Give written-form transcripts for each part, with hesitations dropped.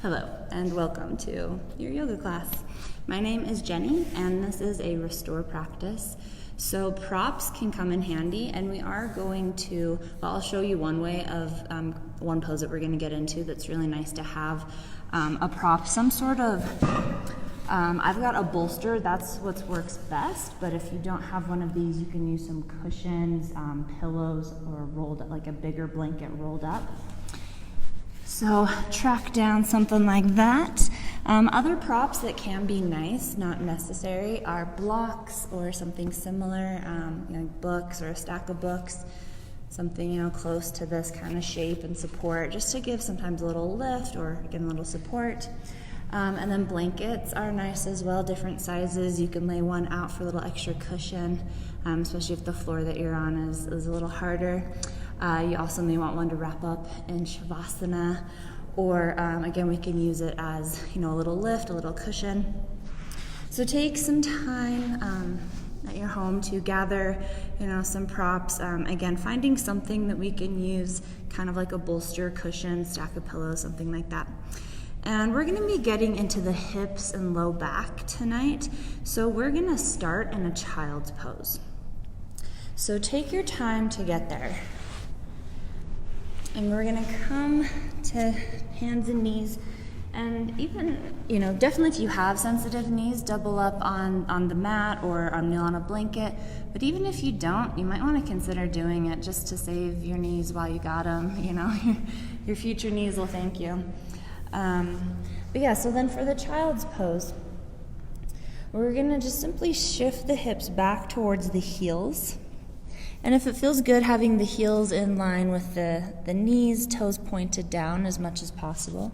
Hello, and welcome to your yoga class. My name is Jenny, and this is a restore practice. So props can come in handy, and we are going to, I'll show you one way of one pose that we're going to get into that's really nice to have a prop, some sort of, I've got a bolster, that's what works best, but if you don't have one of these, you can use some cushions, pillows, or rolled, like a bigger blanket rolled up. So track down something like that. Other props that can be nice, not necessary, are blocks or something similar, books or a stack of books, something close to this kind of shape and support, just to give sometimes a little lift or again a little support. And then blankets are nice as well, different sizes. You can lay one out for a little extra cushion, especially if the floor that you're on is a little harder. You also may want one to wrap up in Shavasana, or again, we can use it as a little lift, a little cushion. So take some time at your home to gather some props. Again, finding something that we can use, kind of like a bolster, cushion, stack of pillows, something like that. And we're going to be getting into the hips and low back tonight. So we're going to start in a child's pose. So take your time to get there. And we're gonna come to hands and knees, and even, definitely if you have sensitive knees, double up on the mat or kneel on a blanket. But even if you don't, you might wanna consider doing it just to save your knees while you got them, your future knees will thank you. But yeah, so then for the child's pose, we're gonna just simply shift the hips back towards the heels. And if it feels good, having the heels in line with the knees, toes pointed down as much as possible.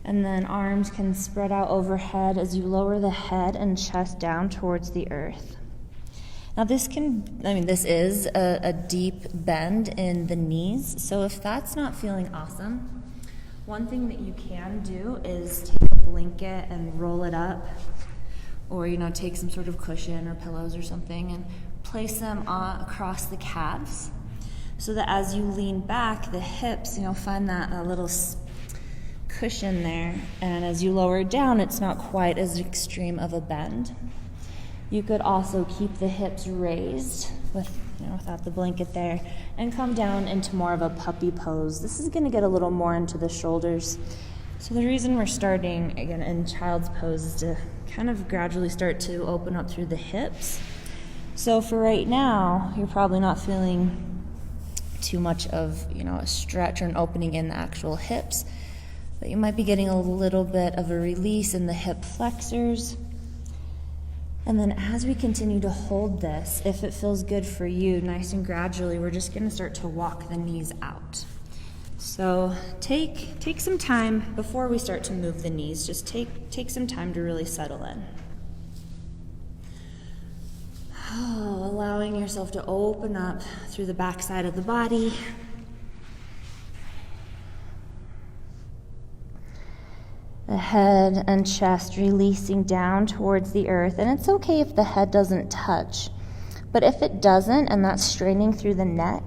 And then arms can spread out overhead as you lower the head and chest down towards the earth. Now this is a deep bend in the knees, so if that's not feeling awesome, one thing that you can do is take a blanket and roll it up, or take some sort of cushion or pillows or something and place them across the calves, so that as you lean back, the hips, find that little cushion there, and as you lower down, it's not quite as extreme of a bend. You could also keep the hips raised without the blanket there, and come down into more of a puppy pose. This is going to get a little more into the shoulders. So the reason we're starting again in child's pose is to kind of gradually start to open up through the hips. So for right now, you're probably not feeling too much of, a stretch or an opening in the actual hips, but you might be getting a little bit of a release in the hip flexors. And then as we continue to hold this, if it feels good for you, nice and gradually, we're just going to start to walk the knees out. So take some time before we start to move the knees. Just take some time to really settle in. Allowing yourself to open up through the back side of the body. The head and chest releasing down towards the earth. And it's okay if the head doesn't touch. But if it doesn't, and that's straining through the neck,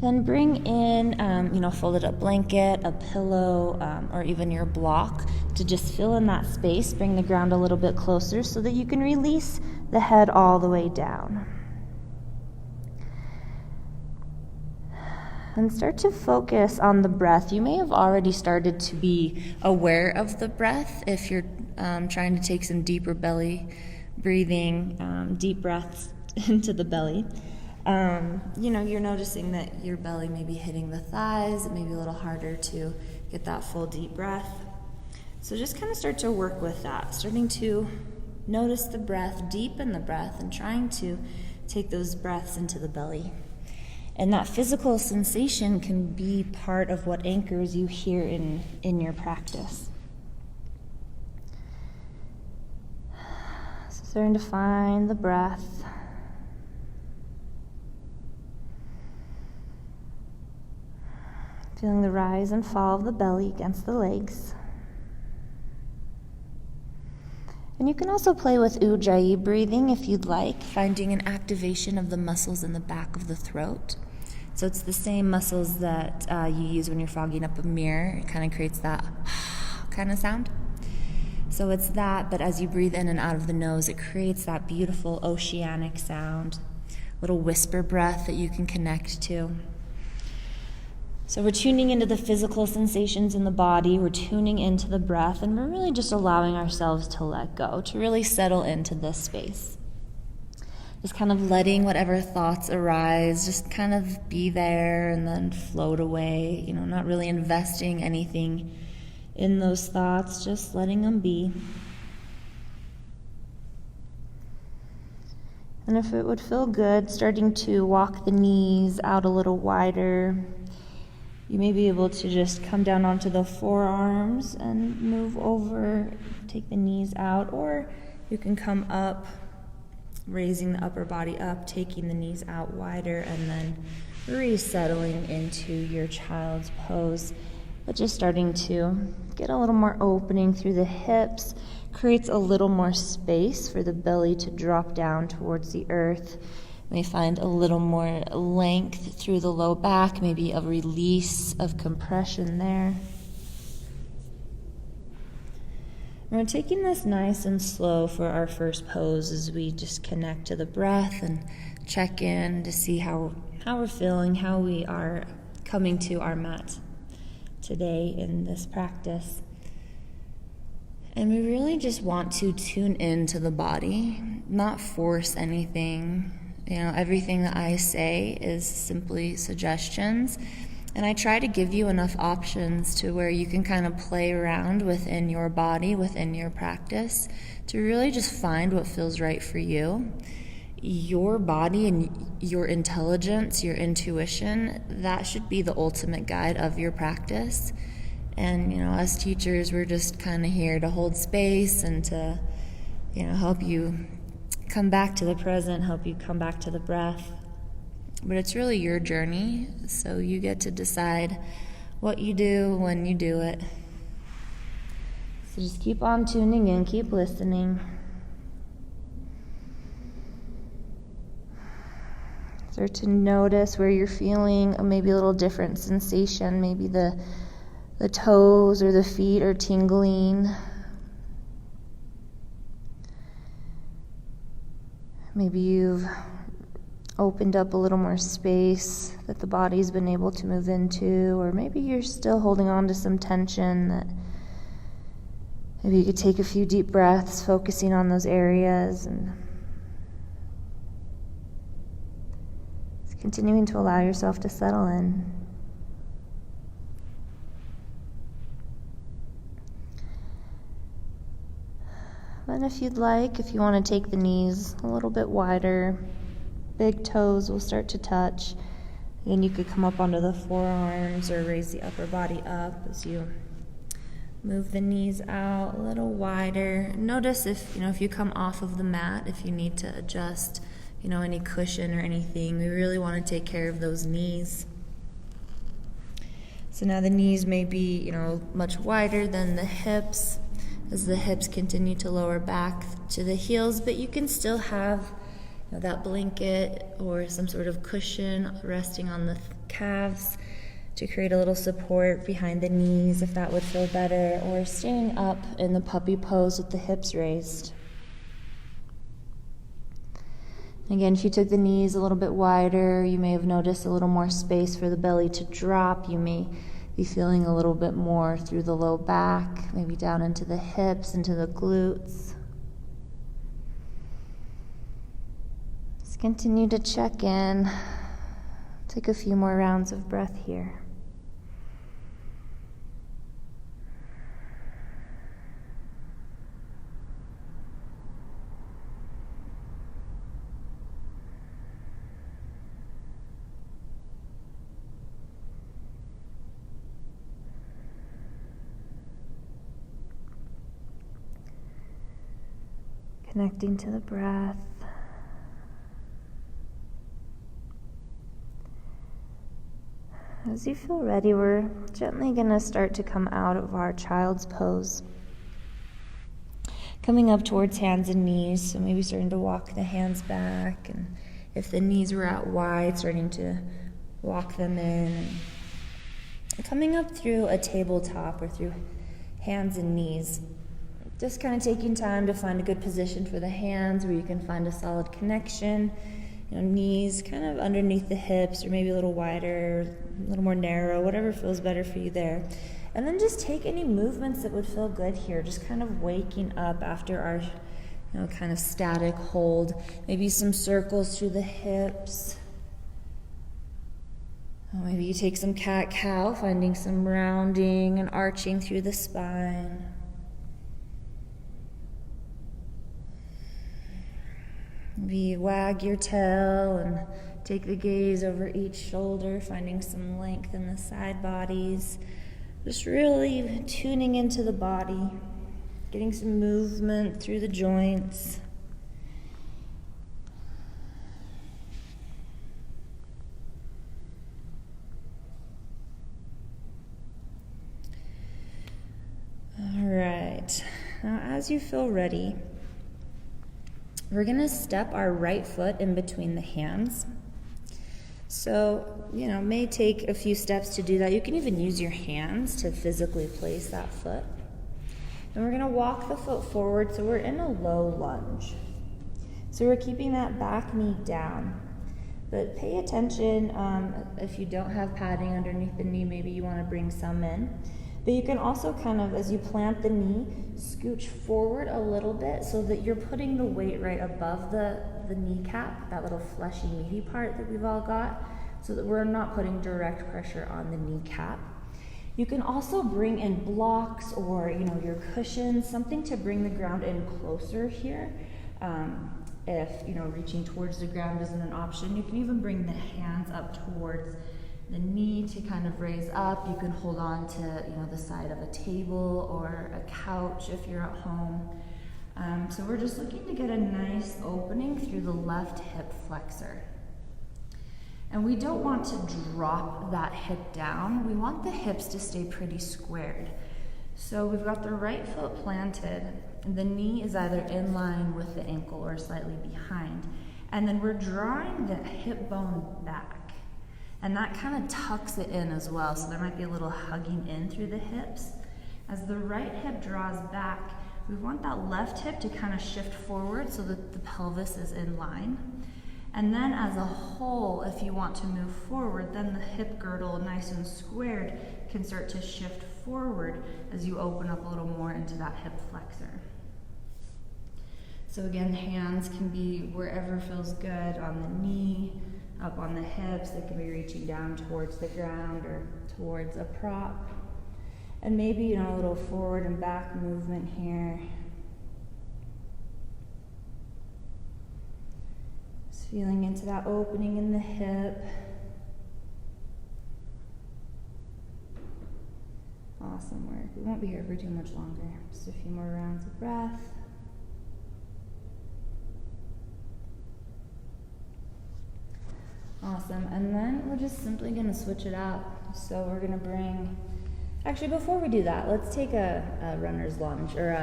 then bring in, folded up blanket, a pillow, or even your block to just fill in that space. Bring the ground a little bit closer so that you can release the head all the way down. And start to focus on the breath. You may have already started to be aware of the breath if you're trying to take some deeper belly breathing, deep breaths into the belly. You're noticing that your belly may be hitting the thighs. It may be a little harder to get that full deep breath. So just kind of start to work with that, starting to notice the breath, deepen the breath, and trying to take those breaths into the belly. And that physical sensation can be part of what anchors you here in your practice. So starting to find the breath. Feeling the rise and fall of the belly against the legs. And you can also play with ujjayi breathing if you'd like, finding an activation of the muscles in the back of the throat. So it's the same muscles that you use when you're fogging up a mirror. It kind of creates that kind of sound. So it's that, but as you breathe in and out of the nose, it creates that beautiful oceanic sound, little whisper breath that you can connect to. So we're tuning into the physical sensations in the body, we're tuning into the breath, and we're really just allowing ourselves to let go, to really settle into this space. Just kind of letting whatever thoughts arise, just kind of be there and then float away, not really investing anything in those thoughts, just letting them be. And if it would feel good, starting to walk the knees out a little wider, you may be able to just come down onto the forearms and move over, take the knees out, or you can come up, raising the upper body up, taking the knees out wider, and then resettling into your child's pose. But just starting to get a little more opening through the hips, creates a little more space for the belly to drop down towards the earth. You may find a little more length through the low back, maybe a release of compression there. We're taking this nice and slow for our first pose as we just connect to the breath and check in to see how we're feeling, how we are coming to our mat today in this practice. And we really just want to tune into the body, not force anything. Everything that I say is simply suggestions. And I try to give you enough options to where you can kind of play around within your body, within your practice, to really just find what feels right for you. Your body and your intelligence, your intuition, that should be the ultimate guide of your practice. And, as teachers, we're just kind of here to hold space and to, help you come back to the present, help you come back to the breath. But it's really your journey, so you get to decide what you do when you do it. So just keep on tuning in, keep listening. Start to notice where you're feeling maybe a little different sensation. Maybe the toes or the feet are tingling. Maybe you've opened up a little more space that the body's been able to move into, or maybe you're still holding on to some tension that maybe you could take a few deep breaths, focusing on those areas and continuing to allow yourself to settle in. And if you'd like, if you want to take the knees a little bit wider, big toes will start to touch. Again, you could come up onto the forearms or raise the upper body up as you move the knees out a little wider. Notice if you come off of the mat, if you need to adjust, any cushion or anything. We really want to take care of those knees. So now the knees may be, much wider than the hips as the hips continue to lower back to the heels, but you can still have that blanket or some sort of cushion resting on the calves to create a little support behind the knees if that would feel better, or staying up in the puppy pose with the hips raised. Again, if you took the knees a little bit wider, you may have noticed a little more space for the belly to drop. You may be feeling a little bit more through the low back, maybe down into the hips, into the glutes. Just continue to check in. Take a few more rounds of breath here. Connecting to the breath. As you feel ready, we're gently going to start to come out of our child's pose. Coming up towards hands and knees, so maybe starting to walk the hands back, and if the knees were out wide, starting to walk them in. And coming up through a tabletop or through hands and knees. Just kind of taking time to find a good position for the hands where you can find a solid connection. Knees kind of underneath the hips, or maybe a little wider, a little more narrow, whatever feels better for you there. And then just take any movements that would feel good here, just kind of waking up after our kind of static hold. Maybe some circles through the hips. Maybe you take some cat-cow, finding some rounding and arching through the spine. Maybe you wag your tail and take the gaze over each shoulder, finding some length in the side bodies. Just really tuning into the body, getting some movement through the joints. All right, now as you feel ready, we're gonna step our right foot in between the hands. So, may take a few steps to do that. You can even use your hands to physically place that foot. And we're gonna walk the foot forward, so we're in a low lunge. So we're keeping that back knee down. But pay attention, if you don't have padding underneath the knee, maybe you wanna bring some in. But you can also kind of, as you plant the knee, scooch forward a little bit so that you're putting the weight right above the kneecap, that little fleshy, meaty part that we've all got, so that we're not putting direct pressure on the kneecap. You can also bring in blocks or, your cushions, something to bring the ground in closer here. If, reaching towards the ground isn't an option, you can even bring the hands up towards the knee to kind of raise up. You can hold on to, the side of a table or a couch if you're at home. So we're just looking to get a nice opening through the left hip flexor. And we don't want to drop that hip down. We want the hips to stay pretty squared. So we've got the right foot planted, and the knee is either in line with the ankle or slightly behind. And then we're drawing the hip bone back. And that kind of tucks it in as well, so there might be a little hugging in through the hips. As the right hip draws back, we want that left hip to kind of shift forward so that the pelvis is in line. And then as a whole, if you want to move forward, then the hip girdle, nice and squared, can start to shift forward as you open up a little more into that hip flexor. So again, hands can be wherever feels good, on the knee, up on the hips. They can be reaching down towards the ground or towards a prop. And maybe, a little forward and back movement here. Just feeling into that opening in the hip. Awesome work. We won't be here for too much longer. Just a few more rounds of breath. Awesome, and then we're just simply gonna switch it out. So we're gonna bring, actually before we do that, let's take a runner's lunge, or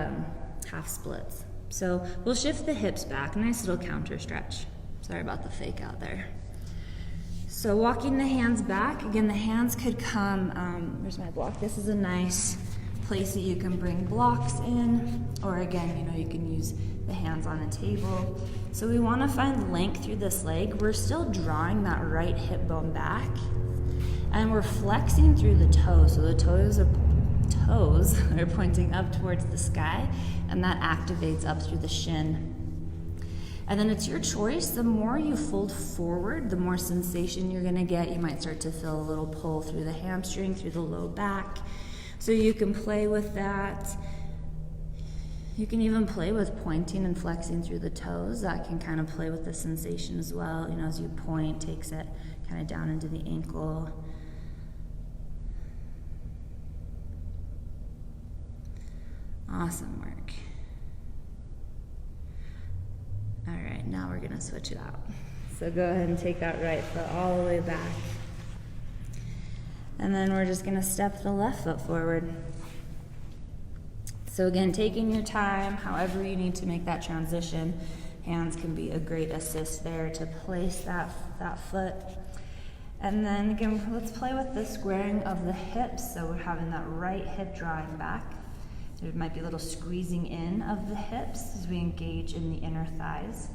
half splits. So we'll shift the hips back, nice little counter stretch. Sorry about the fake out there. So walking the hands back, again the hands could come, where's my block? This is a nice place that you can bring blocks in, or again, you can use the hands on a table. So we want to find length through this leg. We're still drawing that right hip bone back, and we're flexing through the toes. So the toes are pointing up towards the sky, and that activates up through the shin. And then it's your choice. The more you fold forward, the more sensation you're going to get. You might start to feel a little pull through the hamstring, through the low back. So you can play with that. You can even play with pointing and flexing through the toes. That can kind of play with the sensation as well. As you point, takes it kind of down into the ankle. Awesome work. All right, now we're gonna switch it out. So go ahead and take that right foot all the way back. And then we're just gonna step the left foot forward. So again, taking your time, however you need to make that transition. Hands can be a great assist there to place that foot. And then again, let's play with the squaring of the hips. So we're having that right hip drawing back. There might be a little squeezing in of the hips as we engage in the inner thighs.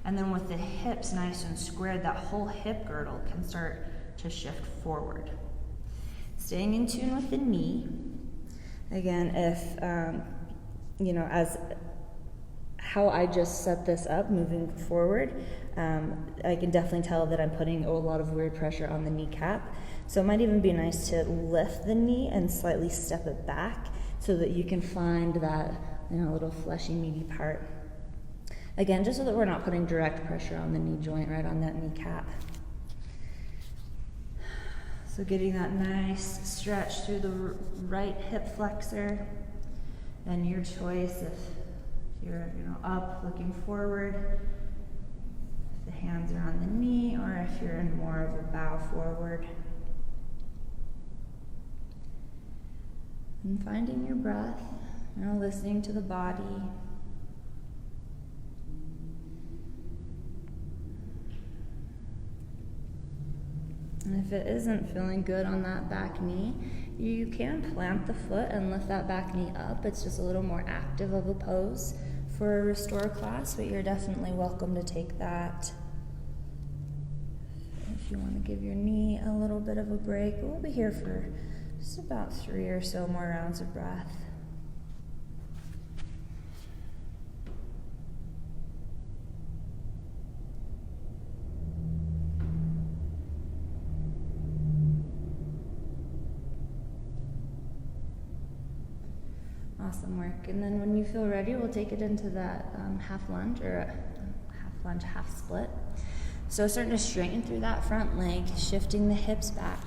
And then with the hips nice and squared, that whole hip girdle can start to shift forward. Staying in tune with the knee. Again, if, as how I just set this up moving forward, I can definitely tell that I'm putting a lot of weird pressure on the kneecap. So it might even be nice to lift the knee and slightly step it back so that you can find that little fleshy, meaty part. Again, just so that we're not putting direct pressure on the knee joint, right on that kneecap. So getting that nice stretch through the right hip flexor. And your choice if you're up looking forward, if the hands are on the knee, or if you're in more of a bow forward. And finding your breath, listening to the body. And if it isn't feeling good on that back knee, you can plant the foot and lift that back knee up. It's just a little more active of a pose for a restore class, but you're definitely welcome to take that. If you want to give your knee a little bit of a break, we'll be here for just about 3 or so more rounds of breath. Awesome work. And then when you feel ready, we'll take it into that half lunge, or half lunge, half split. So starting to straighten through that front leg, shifting the hips back.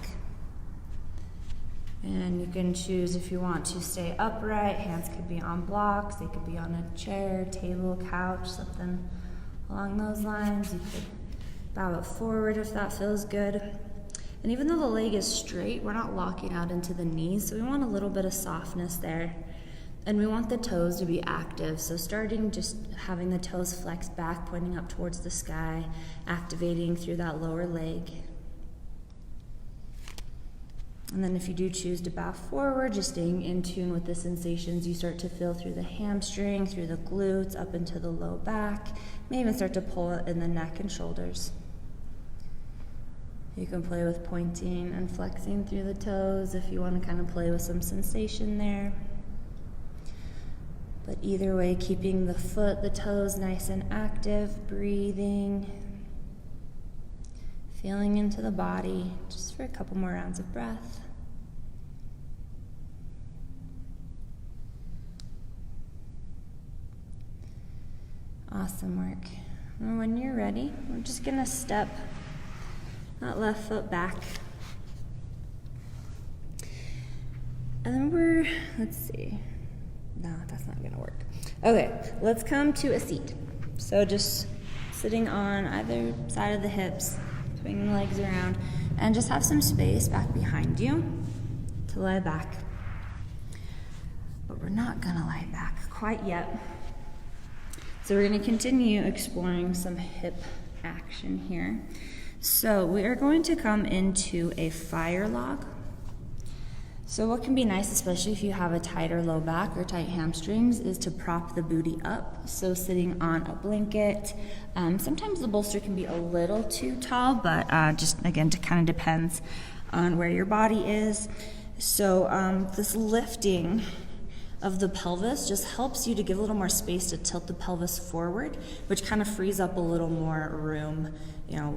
And you can choose if you want to stay upright. Hands could be on blocks, they could be on a chair, table, couch, something along those lines. You could bow it forward if that feels good. And even though the leg is straight, we're not locking out into the knees, so we want a little bit of softness there. And we want the toes to be active, so starting just having the toes flex back, pointing up towards the sky, activating through that lower leg. And then if you do choose to bow forward, just staying in tune with the sensations you start to feel through the hamstring, through the glutes, up into the low back. May even start to pull it in the neck and shoulders. You can play with pointing and flexing through the toes if you want to kind of play with some sensation there. But either way, keeping the foot, the toes nice and active, breathing, feeling into the body, just for a couple more rounds of breath. Awesome work. And when you're ready, we're just gonna step that left foot back. And then let's see. No, that's not gonna work. Okay, let's come to a seat. So just sitting on either side of the hips, swinging the legs around, and just have some space back behind you to lie back. But we're not gonna lie back quite yet. So we're gonna continue exploring some hip action here. So we are going to come into a fire log. So what can be nice, especially if you have a tighter low back or tight hamstrings, is to prop the booty up. So sitting on a blanket. Sometimes the bolster can be a little too tall, but just again, it kind of depends on where your body is. So this lifting of the pelvis just helps you to give a little more space to tilt the pelvis forward, which kind of frees up a little more room,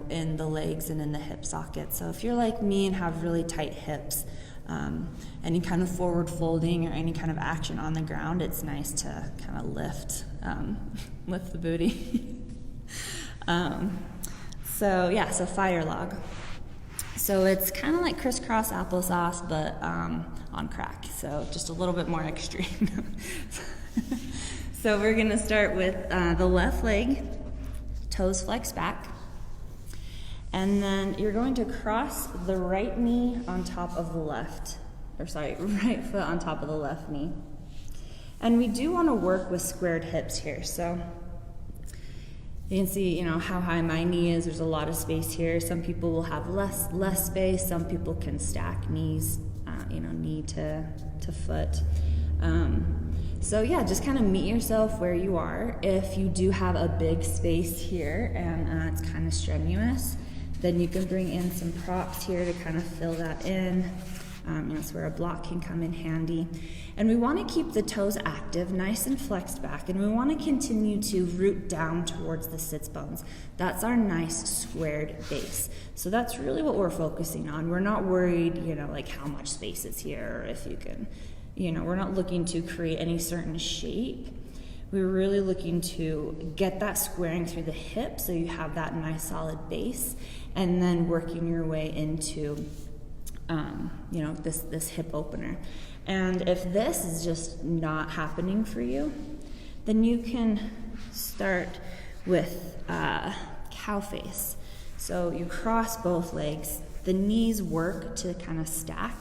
in the legs and in the hip socket. So if you're like me and have really tight hips, any kind of forward folding or any kind of action on the ground, it's nice to kind of lift the booty. So fire log. So it's kind of like crisscross applesauce, but on crack. So just a little bit more extreme. So we're gonna start with the left leg, toes flex back. And then you're going to cross the right knee on top of the right foot on top of the left knee. And we do want to work with squared hips here. So you can see, how high my knee is. There's a lot of space here. Some people will have less space. Some people can stack knees, knee to foot. So yeah, just kind of meet yourself where you are. If you do have a big space here and it's kind of strenuous, then you can bring in some props here to kind of fill that in. That's where a block can come in handy. And we want to keep the toes active, nice and flexed back, and we want to continue to root down towards the sits bones. That's our nice squared base. So that's really what we're focusing on. We're not worried, like how much space is here, or if you can, we're not looking to create any certain shape. We're really looking to get that squaring through the hip so you have that nice solid base, and then working your way into this hip opener. And if this is just not happening for you, then you can start with cow face. So you cross both legs, the knees work to kind of stack,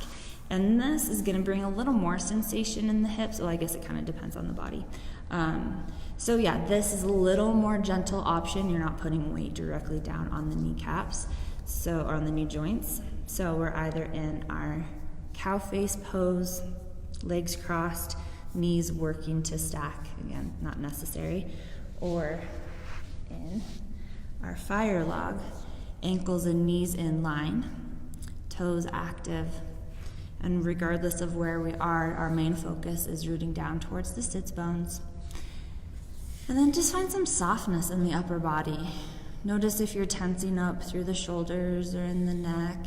and this is going to bring a little more sensation in the hips. Well, I guess it kind of depends on the body. So yeah, this is a little more gentle option. You're not putting weight directly down on the kneecaps, or on the knee joints. So we're either in our cow face pose, legs crossed, knees working to stack, again, not necessary, or in our fire log, ankles and knees in line, toes active, and regardless of where we are, our main focus is rooting down towards the sits bones. And then just find some softness in the upper body. Notice if you're tensing up through the shoulders or in the neck.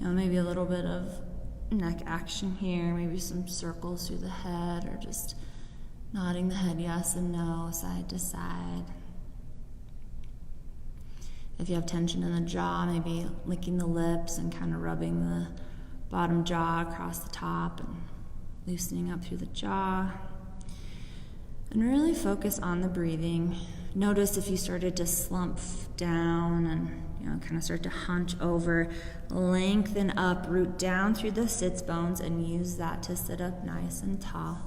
Maybe a little bit of neck action here, maybe some circles through the head, or just nodding the head yes and no, side to side. If you have tension in the jaw, maybe licking the lips and kind of rubbing the bottom jaw across the top and loosening up through the jaw. And really focus on the breathing. Notice if you started to slump down and kind of start to hunch over, lengthen up, root down through the sits bones, and use that to sit up nice and tall.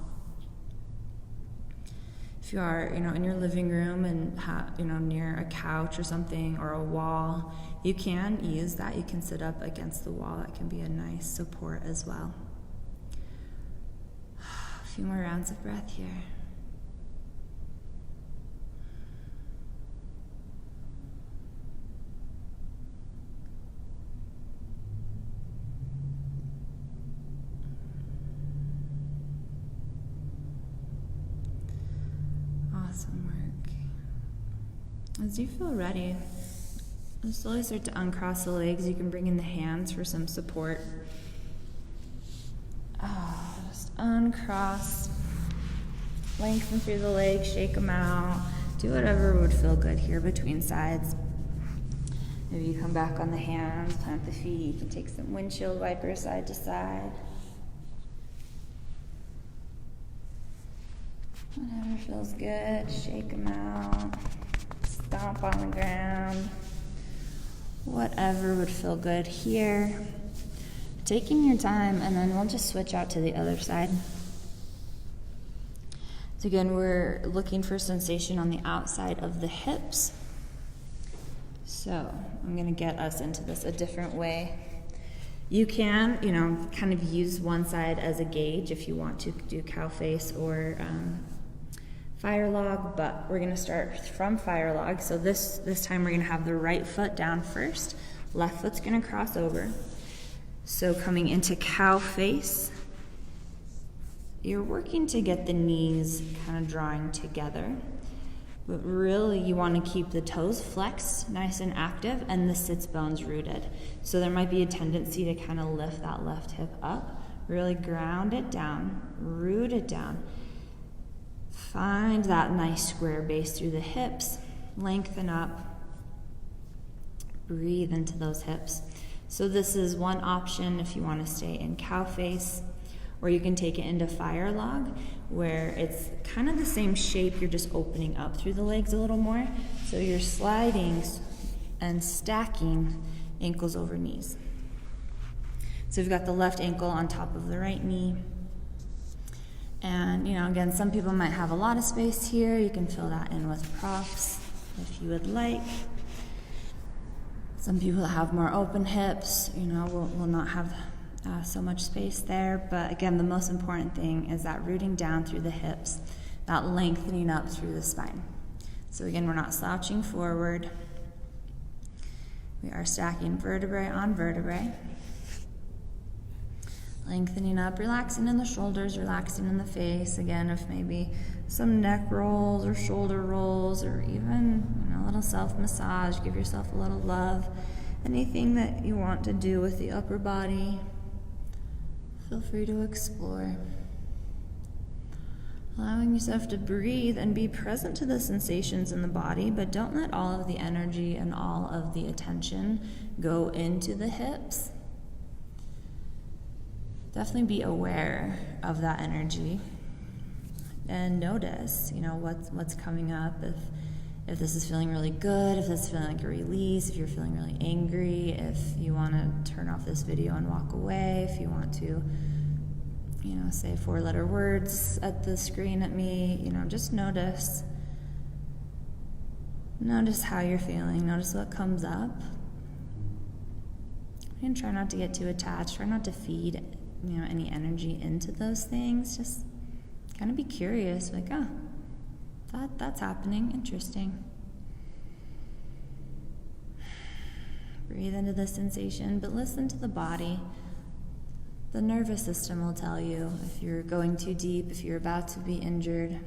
If you are, in your living room and near a couch or something or a wall, you can use that. You can sit up against the wall. That can be a nice support as well. A few more rounds of breath here. Awesome work. As you feel ready, slowly start to uncross the legs. You can bring in the hands for some support. Just uncross, lengthen through the legs, shake them out. Do whatever would feel good here between sides. Maybe you come back on the hands, plant the feet. You can take some windshield wipers side to side. Whatever feels good, shake them out, stomp on the ground, whatever would feel good here. Taking your time, and then we'll just switch out to the other side. So again, we're looking for sensation on the outside of the hips. So I'm going to get us into this a different way. You can, kind of use one side as a gauge if you want to do cow face or fire log, but we're going to start from fire log. So this time we're going to have the right foot down first, left foot's going to cross over. So coming into cow face, you're working to get the knees kind of drawing together, but really you want to keep the toes flexed, nice and active, and the sits bones rooted. So there might be a tendency to kind of lift that left hip up, really ground it down, root it down. Find that nice square base through the hips, lengthen up, breathe into those hips. So this is one option if you want to stay in cow face, or you can take it into fire log, where it's kind of the same shape, you're just opening up through the legs a little more. So you're sliding and stacking ankles over knees. So we've got the left ankle on top of the right knee. And, again, some people might have a lot of space here. You can fill that in with props if you would like. Some people that have more open hips, will not have So much space there, but again, the most important thing is that rooting down through the hips, that lengthening up through the spine. So again, we're not slouching forward. We are stacking vertebrae on vertebrae. Lengthening up, relaxing in the shoulders, relaxing in the face. Again, if maybe some neck rolls or shoulder rolls, or even a little self-massage, give yourself a little love. Anything that you want to do with the upper body, feel free to explore. Allowing yourself to breathe and be present to the sensations in the body, but don't let all of the energy and all of the attention go into the hips. Definitely be aware of that energy and notice, what's coming up. If this is feeling really good, if this is feeling like a release, if you're feeling really angry, if you want to turn off this video and walk away, if you want to, say 4-letter words at the screen at me, just notice. Notice how you're feeling. Notice what comes up. And try not to get too attached. Try not to feed, any energy into those things. Just kind of be curious, like, that's happening. Interesting. Breathe into the sensation, but listen to the body. The nervous system will tell you if you're going too deep, if you're about to be injured.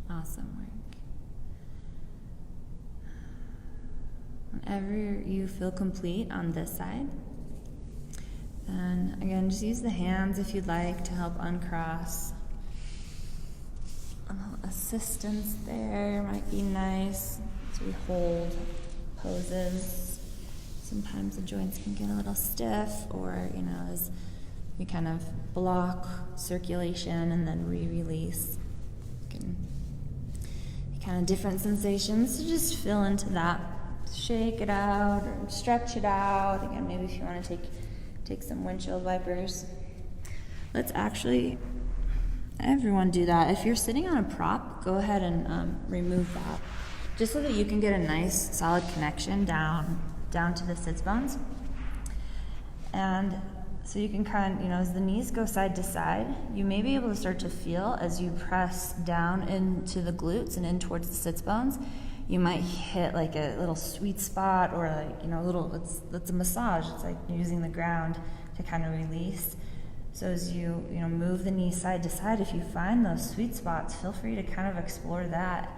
Awesome work. Whenever you feel complete on this side, then again, just use the hands if you'd like to help uncross. A little assistance there might be nice as we hold poses. Sometimes the joints can get a little stiff, or as we kind of block circulation and then re-release. Can be kind of different sensations, so just feel into that. Shake it out or stretch it out. Again, maybe if you want to take some windshield wipers. Let's actually, everyone do that. If you're sitting on a prop, go ahead and remove that, just so that you can get a nice solid connection down to the sits bones. And so you can kind of, as the knees go side to side, you may be able to start to feel as you press down into the glutes and in towards the sits bones. You might hit like a little sweet spot, or it's a massage. It's like using the ground to kind of release. So as you move the knees side to side, if you find those sweet spots, feel free to kind of explore that.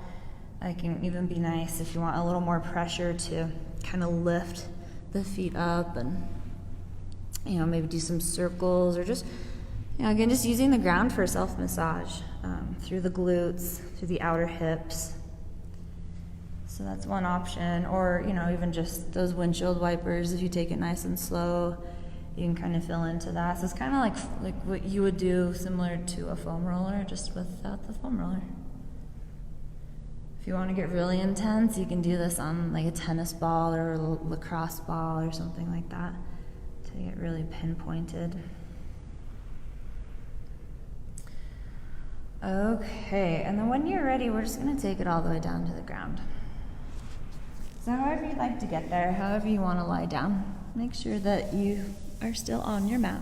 It can even be nice if you want a little more pressure to kind of lift the feet up and, maybe do some circles, or just, again, just using the ground for a self-massage through the glutes, through the outer hips. So that's one option, or, even just those windshield wipers. If you take it nice and slow, you can kind of feel into that. So it's kind of like what you would do similar to a foam roller, just without the foam roller. If you want to get really intense, you can do this on like a tennis ball or a lacrosse ball or something like that to get really pinpointed. Okay, and then when you're ready, we're just going to take it all the way down to the ground. So however you'd like to get there, however you want to lie down, make sure that you are still on your mat.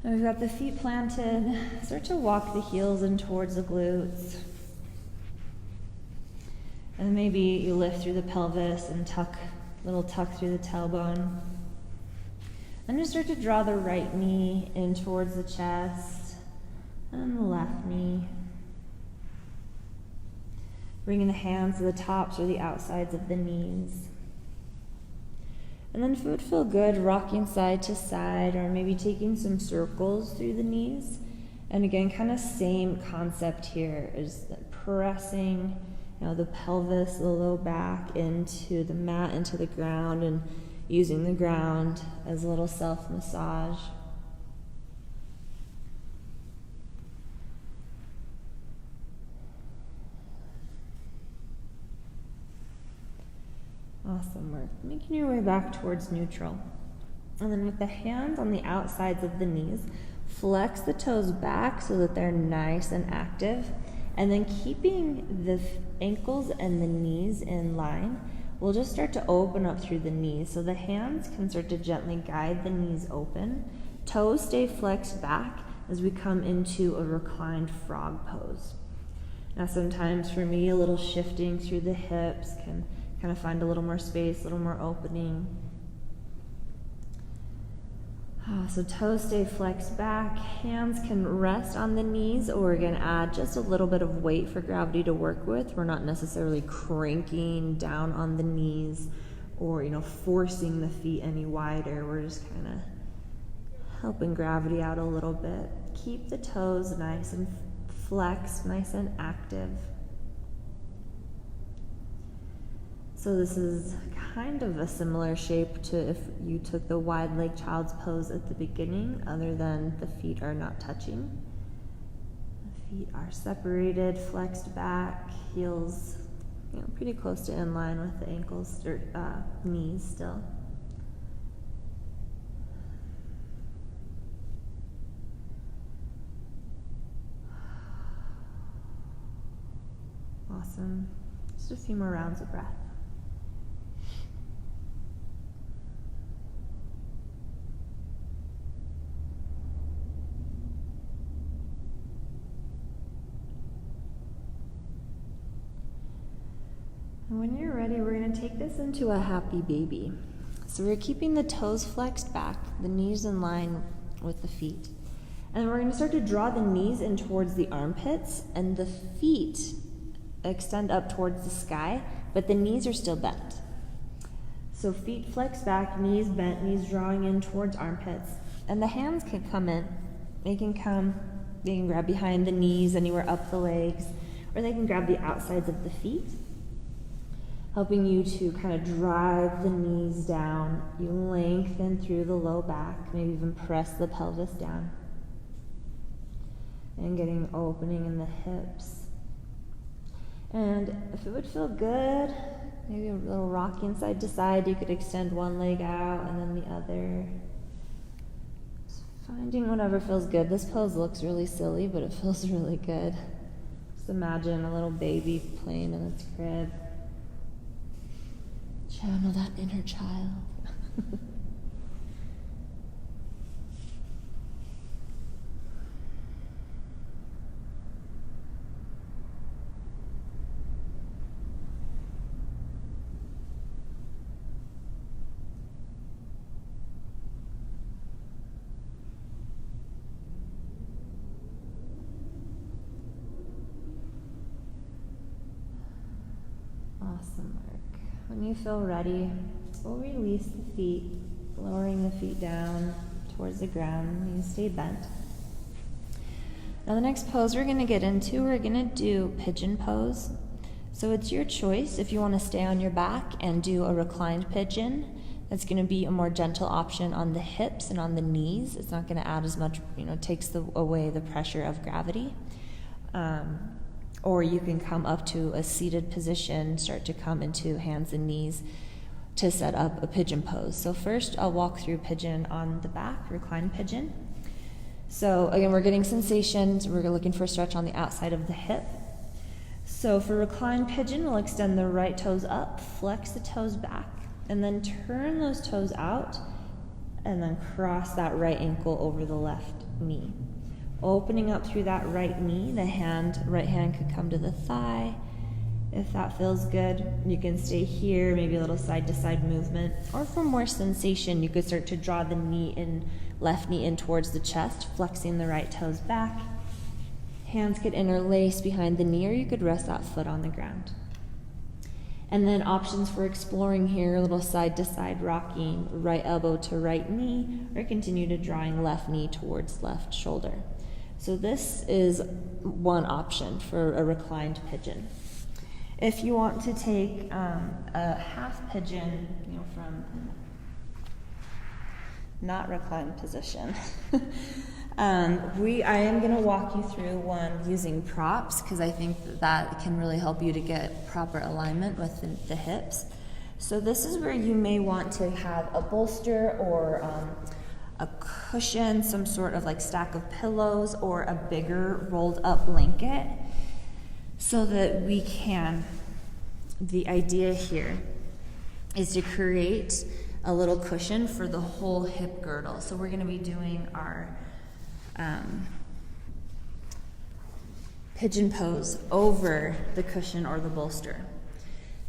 And we've got the feet planted. Start to walk the heels in towards the glutes. And maybe you lift through the pelvis and tuck through the tailbone. Then just start to draw the right knee in towards the chest and the left knee. Bringing the hands to the tops or the outsides of the knees. And then if it would feel good, rocking side to side, or maybe taking some circles through the knees. And again, kind of same concept here, is pressing the pelvis, the low back into the mat, into the ground, and using the ground as a little self-massage. Awesome work. Making your way back towards neutral. And then with the hands on the outsides of the knees, flex the toes back so that they're nice and active. And then keeping the ankles and the knees in line, we'll just start to open up through the knees. So the hands can start to gently guide the knees open. Toes stay flexed back as we come into a reclined frog pose. Now sometimes for me, a little shifting through the hips can kind of find a little more space, a little more opening. So toes stay flexed back, hands can rest on the knees, or we're going to add just a little bit of weight for gravity to work with. We're not necessarily cranking down on the knees or, forcing the feet any wider. We're just kind of helping gravity out a little bit. Keep the toes nice and flexed, nice and active. So this is kind of a similar shape to if you took the wide leg child's pose at the beginning, other than the feet are not touching. The feet are separated, flexed back, heels pretty close to in line with the ankles or knees still. Awesome. Just a few more rounds of breath. And when you're ready, we're going to take this into a happy baby. So we're keeping the toes flexed back, the knees in line with the feet. And we're going to start to draw the knees in towards the armpits, and the feet extend up towards the sky, but the knees are still bent. So feet flexed back, knees bent, knees drawing in towards armpits. And the hands can come in. They can grab behind the knees, anywhere up the legs, or they can grab the outsides of the feet, helping you to kind of drive the knees down. You lengthen through the low back, maybe even press the pelvis down. And getting opening in the hips. And if it would feel good, maybe a little rocking side to side, you could extend one leg out and then the other. Just finding whatever feels good. This pose looks really silly, but it feels really good. Just imagine a little baby playing in its crib. Channel that inner child. Awesome work. When you feel ready, we'll release the feet, lowering the feet down towards the ground. You stay bent. Now the next pose we're going to get into, we're going to do pigeon pose. So it's your choice if you want to stay on your back and do a reclined pigeon. That's going to be a more gentle option on the hips and on the knees. It's not going to add as much, takes away the pressure of gravity. Or you can come up to a seated position, start to come into hands and knees to set up a pigeon pose. So first I'll walk through pigeon on the back, reclined pigeon. So again, we're getting sensations. We're looking for a stretch on the outside of the hip. So for reclined pigeon, we'll extend the right toes up, flex the toes back, and then turn those toes out, and then cross that right ankle over the left knee. Opening up through that right knee, the right hand could come to the thigh. If that feels good, you can stay here, maybe a little side to side movement. Or for more sensation, you could start to draw the left knee in towards the chest, flexing the right toes back. Hands could interlace behind the knee, or you could rest that foot on the ground. And then options for exploring here, a little side to side rocking, right elbow to right knee, or continue to drawing left knee towards left shoulder. So this is one option for a reclined pigeon. If you want to take a half pigeon, from not reclined position, I am going to walk you through one using props, because I think that can really help you to get proper alignment with the hips. So this is where you may want to have a bolster or a cushion, some sort of like stack of pillows, or a bigger rolled up blanket, so that we can, the idea here is to create a little cushion for the whole hip girdle. So we're going to be doing our pigeon pose over the cushion or the bolster.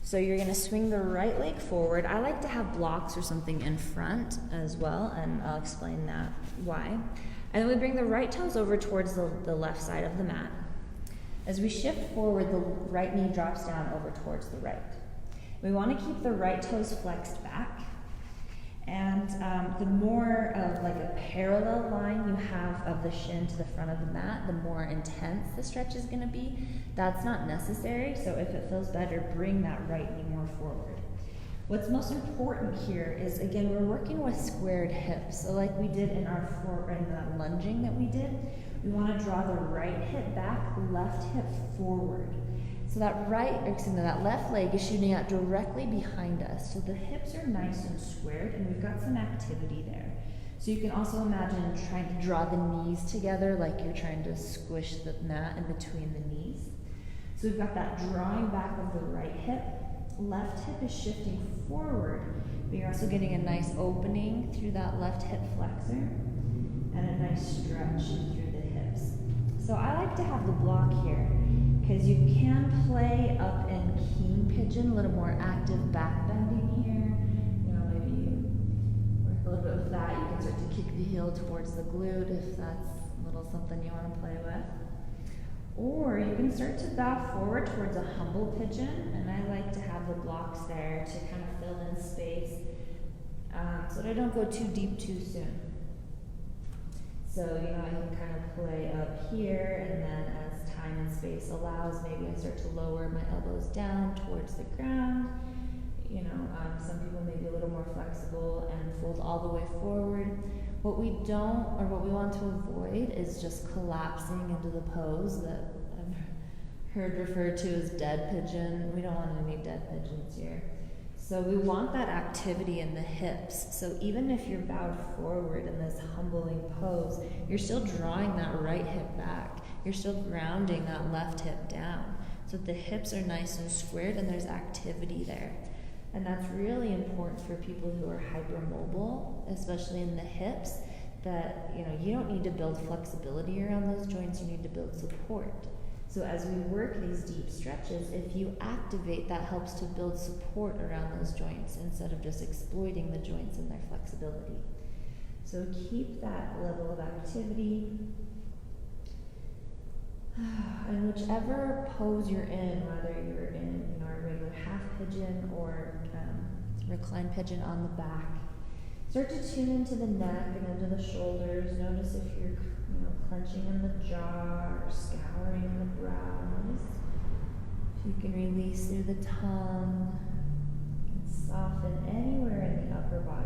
So you're going to swing the right leg forward. I like to have blocks or something in front as well, and I'll explain that why. And then we bring the right toes over towards the left side of the mat. As we shift forward, the right knee drops down over towards the right. We want to keep the right toes flexed back. And the more of like a parallel line you have of the shin to the front of the mat, the more intense the stretch is going to be. That's not necessary, so if it feels better, bring that right knee more forward. What's most important here is, again, we're working with squared hips. So like we did in our lunging that we did, we want to draw the right hip back, left hip forward. So that that left leg is shooting out directly behind us. So the hips are nice and squared, and we've got some activity there. So you can also imagine trying to draw the knees together like you're trying to squish the mat in between the knees. So we've got that drawing back of the right hip. Left hip is shifting forward, but you're also getting a nice opening through that left hip flexor and a nice stretch through the hips. So I like to have the block here, because you can play up in king pigeon, a little more active back bending here. You know, maybe you work a little bit with that. You can start to kick the heel towards the glute if that's a little something you want to play with. Or you can start to bow forward towards a humble pigeon, and I like to have the blocks there to kind of fill in space so that I don't go too deep too soon. So, you know, I can kind of play up here, and then as time and space allows, maybe I start to lower my elbows down towards the ground. You know, some people may be a little more flexible and fold all the way forward. What we want to avoid is just collapsing into the pose that I've heard referred to as dead pigeon. We don't want any dead pigeons here. So we want that activity in the hips. So even if you're bowed forward in this humbling pose, you're still drawing that right hip back. You're still grounding that left hip down. So the hips are nice and squared and there's activity there. And that's really important for people who are hypermobile, especially in the hips, that you don't need to build flexibility around those joints, you need to build support. So as we work these deep stretches, if you activate, that helps to build support around those joints instead of just exploiting the joints and their flexibility. So keep that level of activity. And whichever pose you're in, whether you're in a regular half pigeon or reclined pigeon on the back, start to tune into the neck and into the shoulders. Notice if you're clenching in the jaw or scouring in the brow. Notice if you can release through the tongue and soften anywhere in the upper body.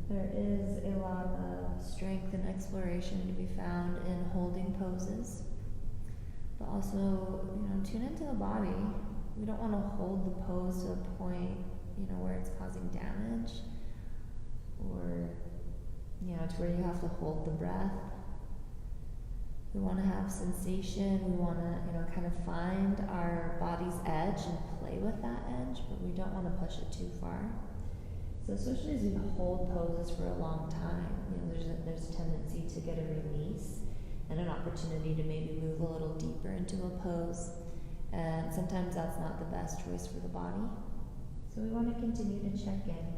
There is a lot of strength and exploration to be found in holding poses, but also, tune into the body. We don't want to hold the pose to a point, where it's causing damage, or, to where you have to hold the breath. We want to have sensation. We want to, kind of find our body's edge and play with that edge, but we don't want to push it too far. So especially as we hold poses for a long time, there's a tendency to get a release and an opportunity to maybe move a little deeper into a pose. And sometimes that's not the best choice for the body. So we want to continue to check in.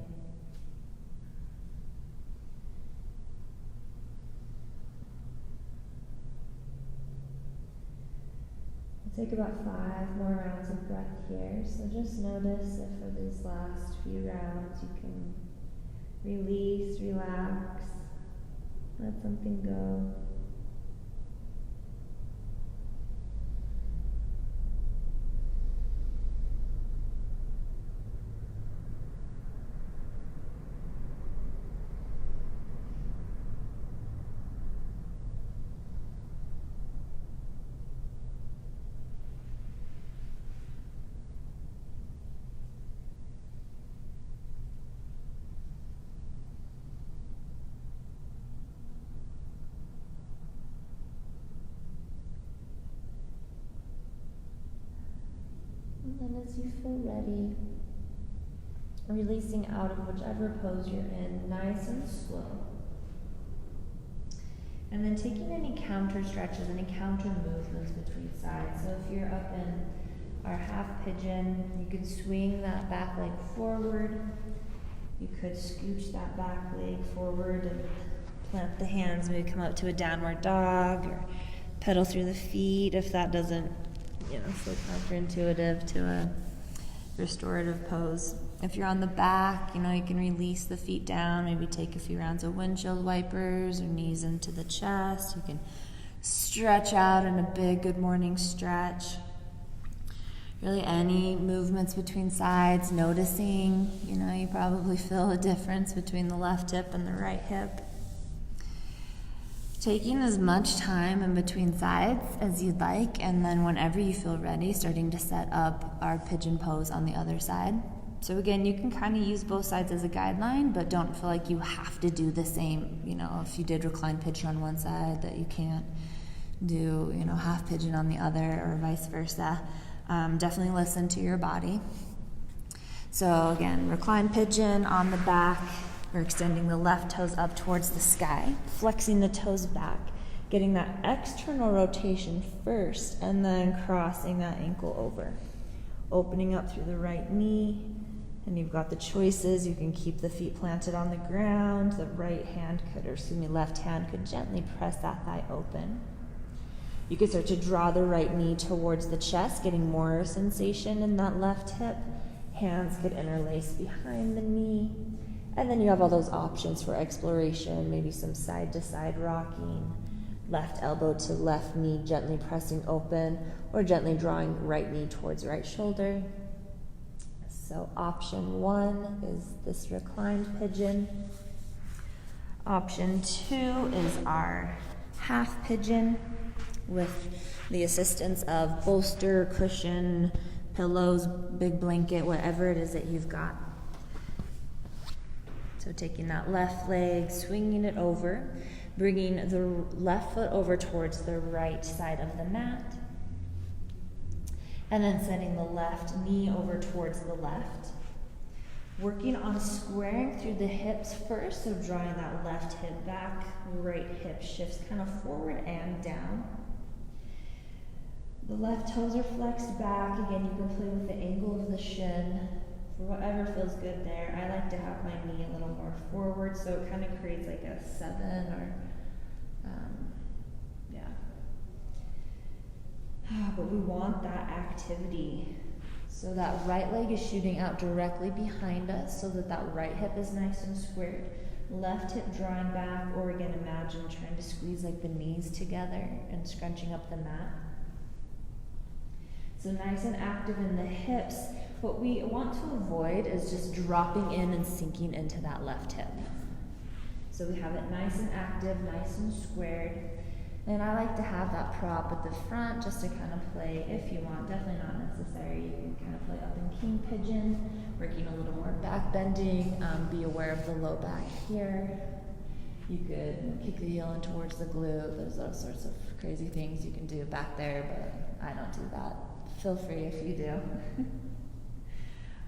Take about 5 more rounds of breath here. So just notice if for these last few rounds you can release, relax, let something go. And as you feel ready, releasing out of whichever pose you're in, nice and slow. And then taking any counter stretches, any counter movements between sides. So if you're up in our half pigeon, you could swing that back leg forward. You could scooch that back leg forward and plant the hands, maybe come up to a downward dog or pedal through the feet if that doesn't, feel counterintuitive to a restorative pose. If you're on the back, you can release the feet down, maybe take a few rounds of windshield wipers or knees into the chest. You can stretch out in a big good morning stretch. Really any movements between sides, noticing, you probably feel a difference between the left hip and the right hip. Taking as much time in between sides as you'd like, and then whenever you feel ready, starting to set up our pigeon pose on the other side. So again, you can kind of use both sides as a guideline, but don't feel like you have to do the same. If you did recline pigeon on one side, that you can't do, half pigeon on the other, or vice versa. Definitely listen to your body. So again, recline pigeon on the back. We're extending the left toes up towards the sky, flexing the toes back, getting that external rotation first, and then crossing that ankle over. Opening up through the right knee, and you've got the choices. You can keep the feet planted on the ground. The left hand could gently press that thigh open. You could start to draw the right knee towards the chest, getting more sensation in that left hip. Hands could interlace behind the knee. And then you have all those options for exploration, maybe some side-to-side rocking, left elbow to left knee gently pressing open, or gently drawing right knee towards right shoulder. So option 1 is this reclined pigeon. Option 2 is our half pigeon with the assistance of bolster, cushion, pillows, big blanket, whatever it is that you've got. So taking that left leg, swinging it over, bringing the left foot over towards the right side of the mat, and then sending the left knee over towards the left. Working on squaring through the hips first, so drawing that left hip back, right hip shifts kind of forward and down. The left toes are flexed back. Again, you can play with the angle of the shin for whatever feels good there. I like to have my knee a little more forward, so it kind of creates like a 7 or, But we want that activity. So that right leg is shooting out directly behind us so that that right hip is nice and squared. Left hip drawing back, or again, imagine trying to squeeze like the knees together and scrunching up the mat. So nice and active in the hips. What we want to avoid is just dropping in and sinking into that left hip. So we have it nice and active, nice and squared. And I like to have that prop at the front just to kind of play, if you want, definitely not necessary. You can kind of play up in king pigeon, working a little more back bending. Be aware of the low back here. You could kick the heel in towards the glute. There's all sorts of crazy things you can do back there, but I don't do that. Feel free if you do.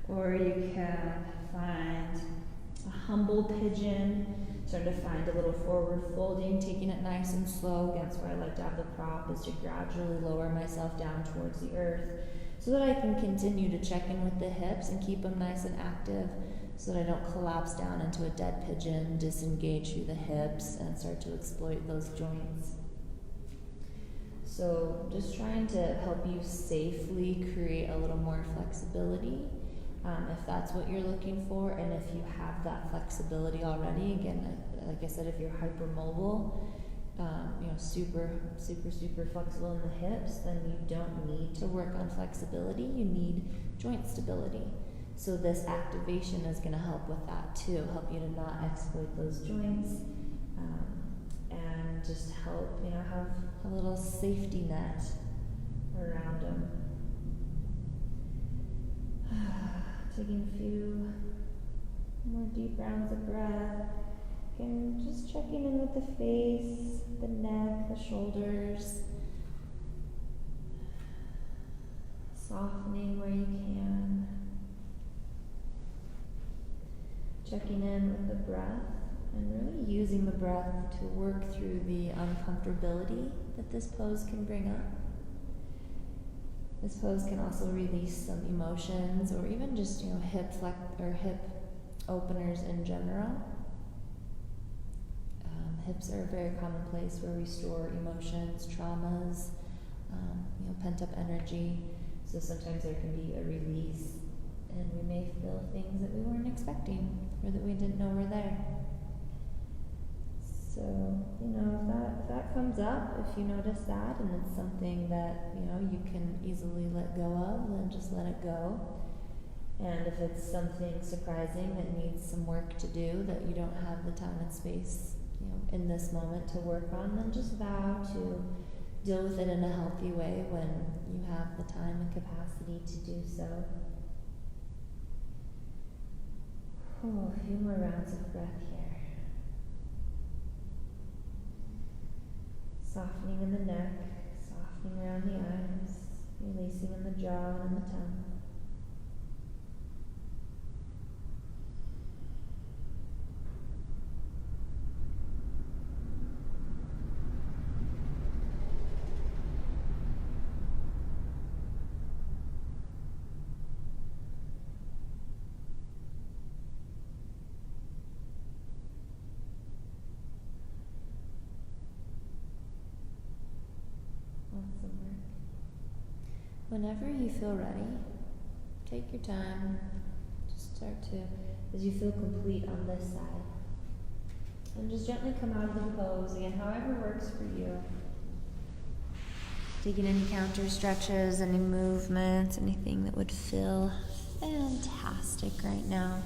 Or you can find a humble pigeon. Start to find a little forward folding, taking it nice and slow. Again, that's where I like to have the prop, is to gradually lower myself down towards the earth so that I can continue to check in with the hips and keep them nice and active so that I don't collapse down into a dead pigeon, disengage through the hips, and start to exploit those joints. So just trying to help you safely create a little more flexibility. If that's what you're looking for, and if you have that flexibility already, again, like I said, if you're hypermobile, super flexible in the hips, then you don't need to work on flexibility. You need joint stability. So this activation is going to help with that too, help you to not exploit those joints, and just help, have a little safety net around them. Taking a few more deep rounds of breath, and just checking in with the face, the neck, the shoulders. Softening where you can. Checking in with the breath and really using the breath to work through the uncomfortability that this pose can bring up. This pose can also release some emotions or even just, hip openers in general. Hips are a very common place where we store emotions, traumas, pent-up energy. So sometimes there can be a release, and we may feel things that we weren't expecting or that we didn't know were there. So, if that comes up, if you notice that and it's something that, you can easily let go of, then just let it go. And if it's something surprising that needs some work to do that you don't have the time and space, in this moment to work on, then just vow to deal with it in a healthy way when you have the time and capacity to do so. A few more rounds of breath here. Softening in the neck, softening around the eyes, releasing in the jaw and in the tongue. Whenever you feel ready, take your time. Just start to, as you feel complete on this side. And just gently come out of the pose, again, however works for you. Taking any counter stretches, any movements, anything that would feel fantastic right now.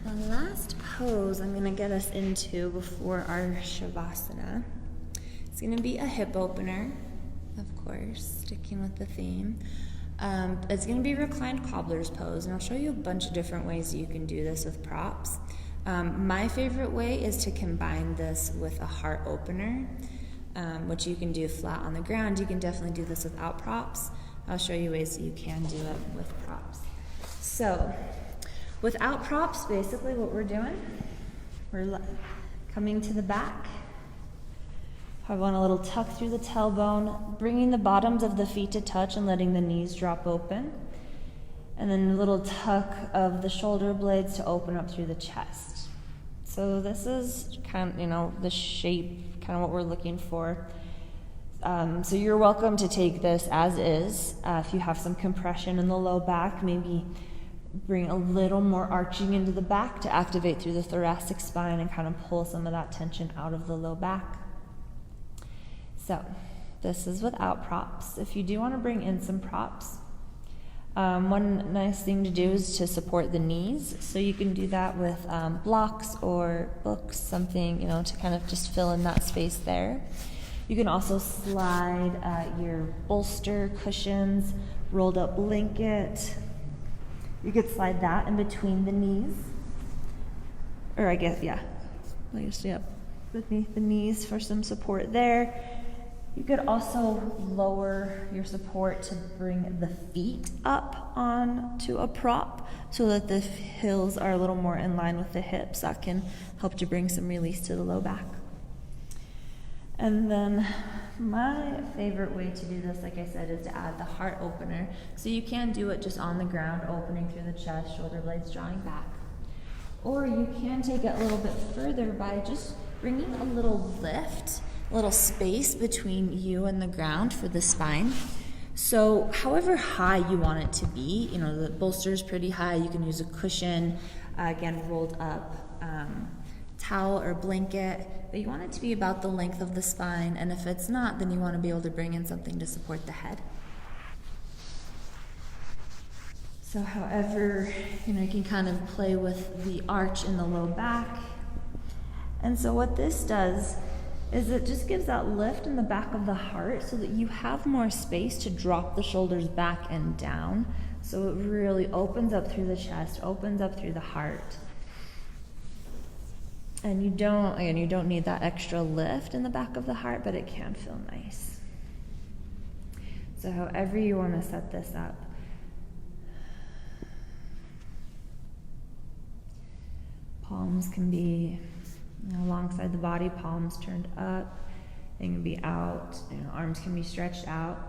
The last pose I'm going to get us into before our Shavasana, it's going to be a hip opener, of course, sticking with the theme. It's going to be reclined cobbler's pose, and I'll show you a bunch of different ways you can do this with props. My favorite way is to combine this with a heart opener, which you can do flat on the ground. You can definitely do this without props. I'll show you ways that you can do it with props. So, without props, basically what we're doing, we're coming to the back. I want a little tuck through the tailbone, bringing the bottoms of the feet to touch and letting the knees drop open. And then a little tuck of the shoulder blades to open up through the chest. So this is kind of, the shape, kind of what we're looking for. So you're welcome to take this as is. If you have some compression in the low back, maybe bring a little more arching into the back to activate through the thoracic spine and kind of pull some of that tension out of the low back. So this is without props. If you do want to bring in some props, one nice thing to do is to support the knees. So you can do that with blocks or books, something, to kind of just fill in that space there. You can also slide your bolster, cushions, rolled up blanket. You could slide that in between the knees. Or beneath the knees for some support there. You could also lower your support to bring the feet up onto a prop so that the heels are a little more in line with the hips. That can help to bring some release to the low back. And then my favorite way to do this, like I said, is to add the heart opener. So you can do it just on the ground, opening through the chest, shoulder blades drawing back. Or you can take it a little bit further by just bringing a little lift, a little space between you and the ground for the spine. So however high you want it to be, the bolster is pretty high. You can use a cushion, again, rolled up towel or blanket, but you want it to be about the length of the spine, and if it's not, then you want to be able to bring in something to support the head. So however, you can kind of play with the arch in the low back. And so what this does is it just gives that lift in the back of the heart so that you have more space to drop the shoulders back and down. So it really opens up through the chest, opens up through the heart. And you don't need that extra lift in the back of the heart, but it can feel nice. So however you want to set this up. Palms can be alongside the body, palms turned up. They can be out, arms can be stretched out.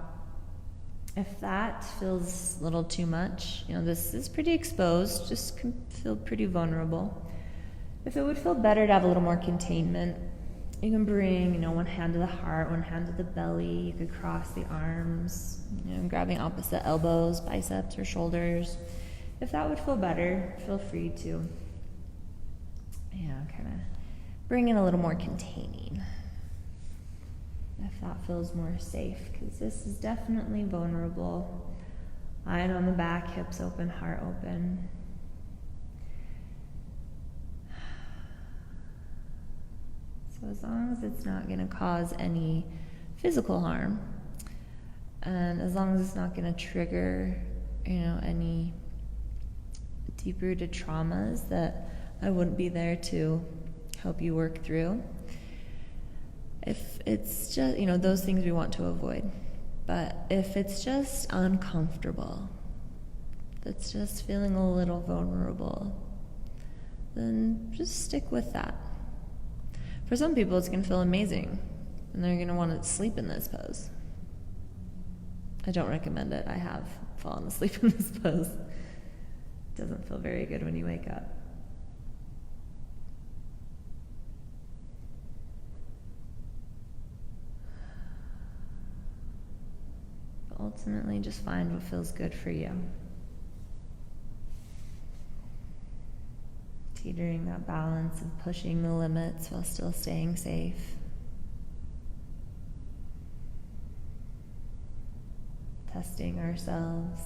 If that feels a little too much, this is pretty exposed, just can feel pretty vulnerable. If it would feel better to have a little more containment, you can bring, one hand to the heart, one hand to the belly. You could cross the arms, grabbing opposite elbows, biceps, or shoulders. If that would feel better, feel free to, kind of bring in a little more containing. If that feels more safe, because this is definitely vulnerable. Eye on the back, hips open, heart open. So as long as it's not going to cause any physical harm, and as long as it's not going to trigger, any deep-rooted traumas that I wouldn't be there to help you work through. If it's just, those things we want to avoid. But if it's just uncomfortable, that's just feeling a little vulnerable, then just stick with that. For some people, it's going to feel amazing, and they're going to want to sleep in this pose. I don't recommend it. I have fallen asleep in this pose. It doesn't feel very good when you wake up. But ultimately, just find what feels good for you. Teetering that balance of pushing the limits while still staying safe. Testing ourselves.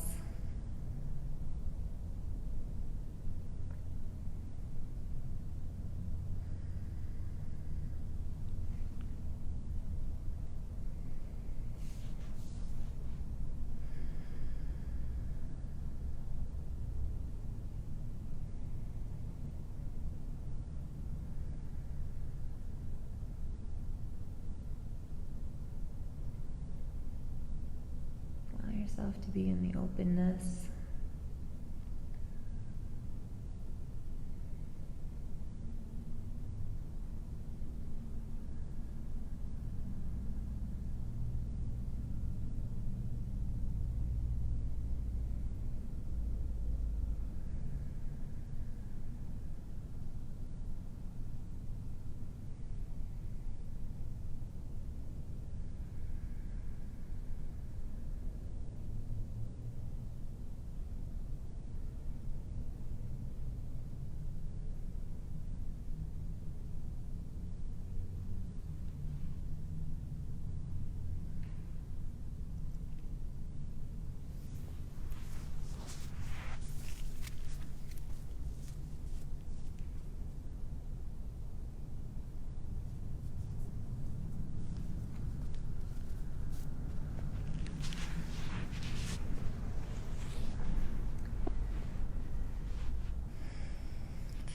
To be in the openness.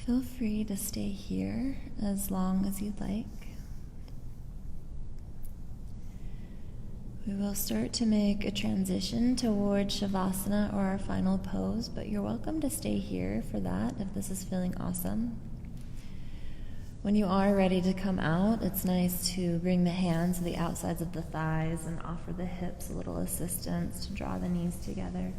Feel free to stay here as long as you'd like. We will start to make a transition towards Shavasana, or our final pose, but you're welcome to stay here for that if this is feeling awesome. When you are ready to come out, it's nice to bring the hands to the outsides of the thighs and offer the hips a little assistance to draw the knees together.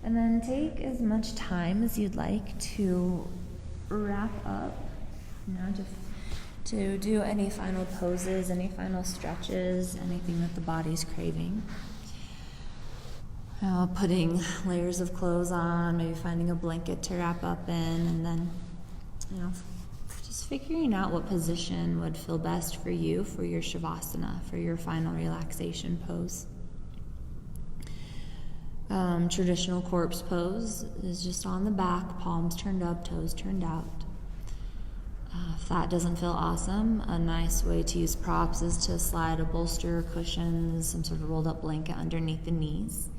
And then take as much time as you'd like to wrap up, to do any final poses, any final stretches, anything that the body's craving. Putting layers of clothes on, maybe finding a blanket to wrap up in, and then, just figuring out what position would feel best for you for your Shavasana, for your final relaxation pose. Traditional corpse pose is just on the back, palms turned up, toes turned out. If that doesn't feel awesome, a nice way to use props is to slide a bolster, cushions, some sort of rolled up blanket underneath the knees.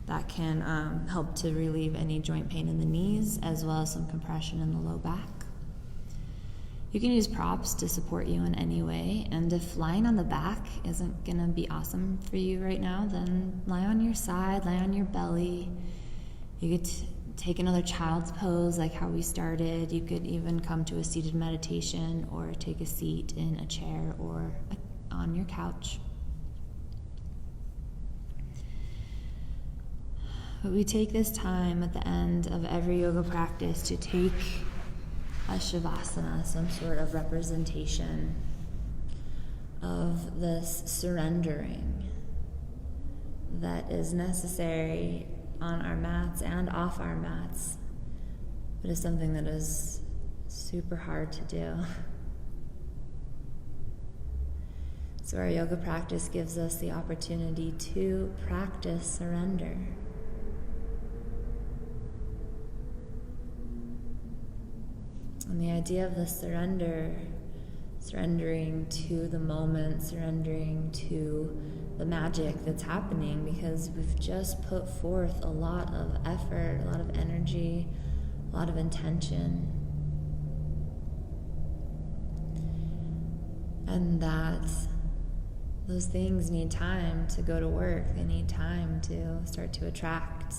That can help to relieve any joint pain in the knees, as well as some compression in the low back. You can use props to support you in any way, and if lying on the back isn't gonna be awesome for you right now, then lie on your side, lie on your belly. You could take another child's pose like how we started. You could even come to a seated meditation or take a seat in a chair or on your couch. But we take this time at the end of every yoga practice to take a shavasana, some sort of representation of this surrendering that is necessary on our mats and off our mats, but is something that is super hard to do. So our yoga practice gives us the opportunity to practice surrender. And the idea of the surrendering to the moment, surrendering to the magic that's happening, because we've just put forth a lot of effort, a lot of energy, a lot of intention. And that those things need time to go to work. They need time to start to attract,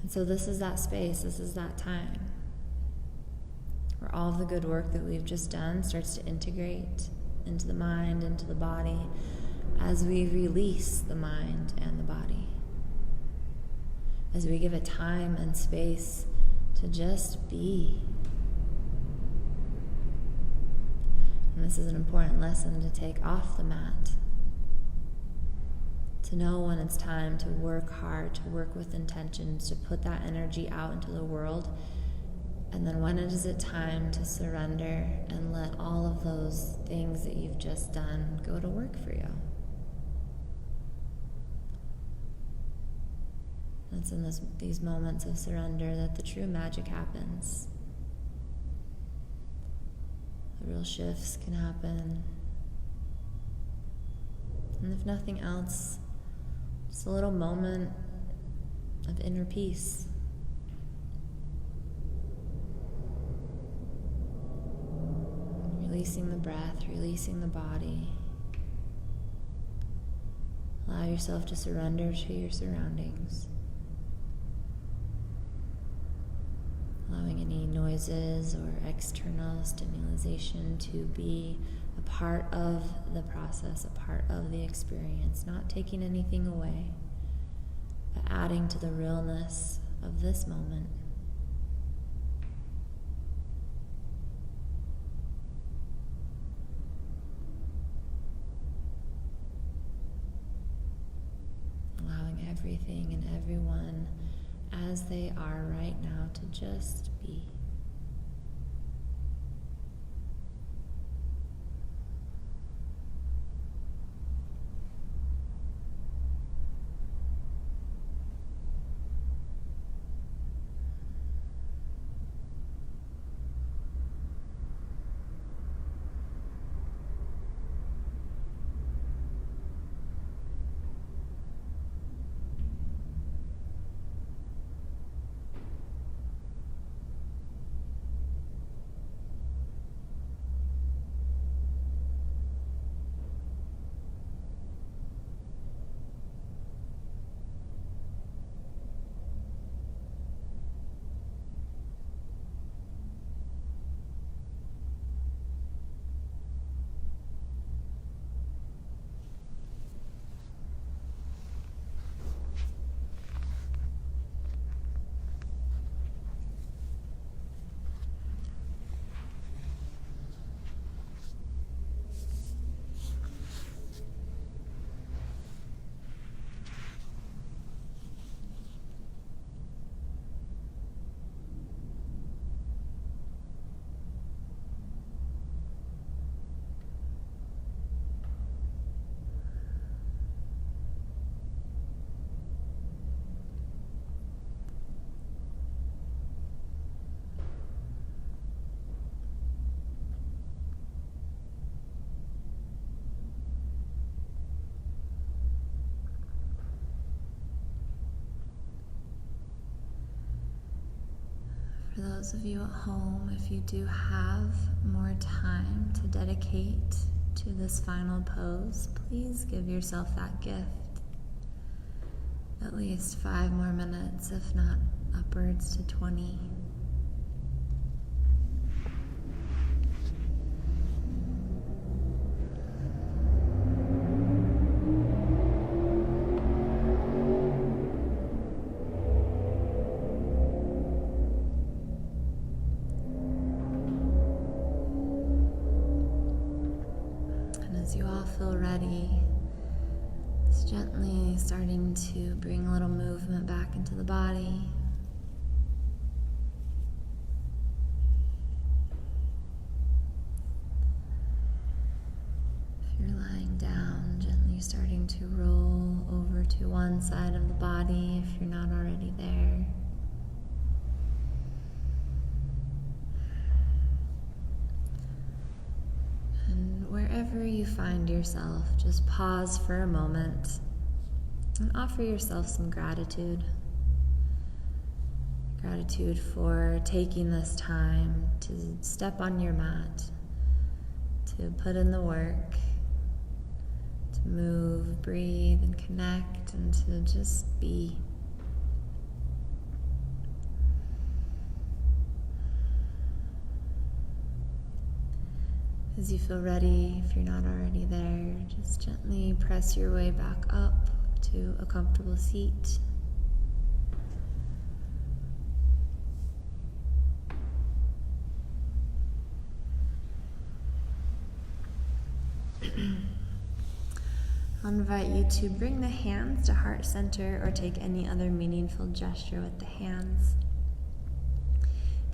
And so this is that space, this is that time where all the good work that we've just done starts to integrate into the mind, into the body, as we release the mind and the body. As we give it time and space to just be. And this is an important lesson to take off the mat. To know when it's time to work hard, to work with intentions, to put that energy out into the world. And then when is it time to surrender and let all of those things that you've just done go to work for you? It's in these moments of surrender that the true magic happens. The real shifts can happen. And if nothing else, just a little moment of inner peace. Releasing the breath, releasing the body. Allow yourself to surrender to your surroundings. Allowing any noises or external stimulation to be a part of the process, a part of the experience, not taking anything away, but adding to the realness of this moment. Allowing everything and everyone as they are right now to just be. those of you at home, if you do have more time to dedicate to this final pose, please give yourself that gift. At least 5 more minutes, if not upwards to 20. As you all feel ready, just gently starting to bring a little movement back into the body. If you're lying down, gently starting to roll over to one side of the body if you're not already there. Wherever you find yourself, just pause for a moment and offer yourself some gratitude. Gratitude for taking this time to step on your mat, to put in the work, to move, breathe, and connect, and to just be. As you feel ready, if you're not already there, just gently press your way back up to a comfortable seat. I'll invite you to bring the hands to heart center or take any other meaningful gesture with the hands.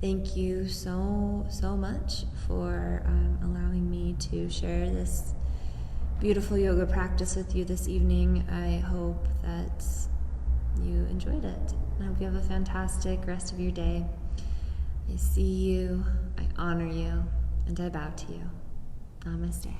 Thank you so much for allowing me to share this beautiful yoga practice with you this evening. I hope that you enjoyed it. I hope you have a fantastic rest of your day. I see you, I honor you, and I bow to you. Namaste.